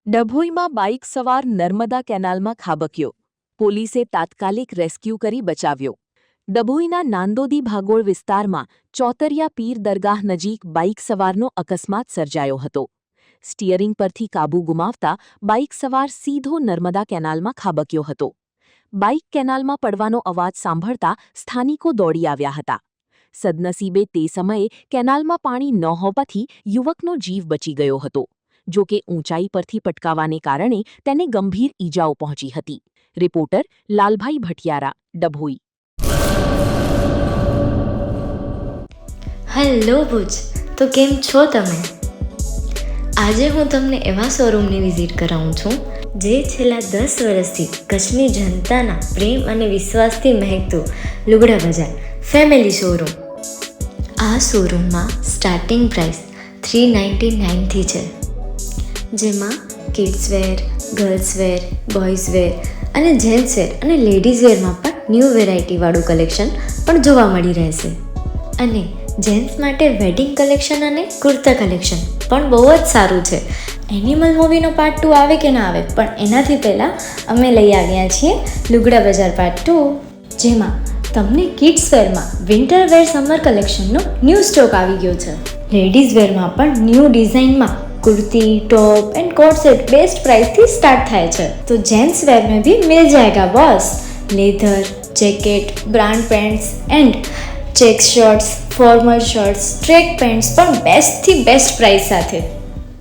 ડભોઈમાં bike સવાર નર્મદા કેનાલમાં ખાબક્યો. પોલીસે તાત્કાલિક રેસ્ક્યુ કરી બચાવ્યો. ડભોઈના નાંદોદી ભાગોળ વિસ્તારમાં ચોતરિયા પીર દરગાહ નજીક બાઇક સવારનો અકસ્માત સર્જાયો હતો. સ્ટિયરિંગ પરથી કાબૂ ગુમાવતા બાઇક સવાર સીધો નર્મદા કેનાલમાં ખાબક્યો હતો. બાઇક કેનાલમાં પડવાનો અવાજ સાંભળતા સ્થાનિકો દોડી આવ્યા હતા. સદનસીબે તે સમયે કેનાલમાં પાણી ન હોવાથી યુવકનો જીવ બચી ગયો હતો. જો કે ઊંચાઈ પરથી પટકાવાને કારણે તેને ગંભીર ઈજાઓ પહોંચી હતી. રિપોર્ટર લાલભાઈ ભટિયારા, ડભોઈ. હેલો ભુજ, તો કેમ છો તમે? આજે હું તમને એવા શોરૂમની વિઝિટ કરાવું છું જે છેલ્લા 10 વર્ષથી કચ્છની જનતાના પ્રેમ અને વિશ્વાસથી મહેકતું લુગડા બજાર ફેમિલી શોરૂમ. આ શોરૂમમાં સ્ટાર્ટિંગ પ્રાઇસ 399થી છે, જેમાં kids wear, girls wear, boys wear અને જેન્ટ્સ વેર અને લેડીઝ વેરમાં પણ ન્યૂ વેરાયટીવાળું કલેક્શન પણ જોવા મળી રહેશે. અને જેન્ટ્સ માટે વેડિંગ કલેક્શન અને કુર્તા કલેક્શન પણ બહુ જ સારું છે. એનિમલ મૂવીનો પાર્ટ 2 આવે કે ના આવે, પણ એનાથી પહેલાં અમે લઈ આવ્યા છીએ લુગડા બજાર પાર્ટ 2, જેમાં તમને કિડ્સ વેરમાં વિન્ટર વેર સમર કલેક્શનનો ન્યૂ સ્ટોક આવી ગયો છે. લેડીઝ વેરમાં પણ ન્યૂ ડિઝાઇનમાં kurti, top and coat set best price थी स्टार्ट થાય છે. तो जेंट्स वेयर में भी मिल जाएगा boss. Leather, jacket, brand pants and check shirts, formal shirts, track pants પણ બેસ્ટ થી બેસ્ટ પ્રાઇસ સાથે.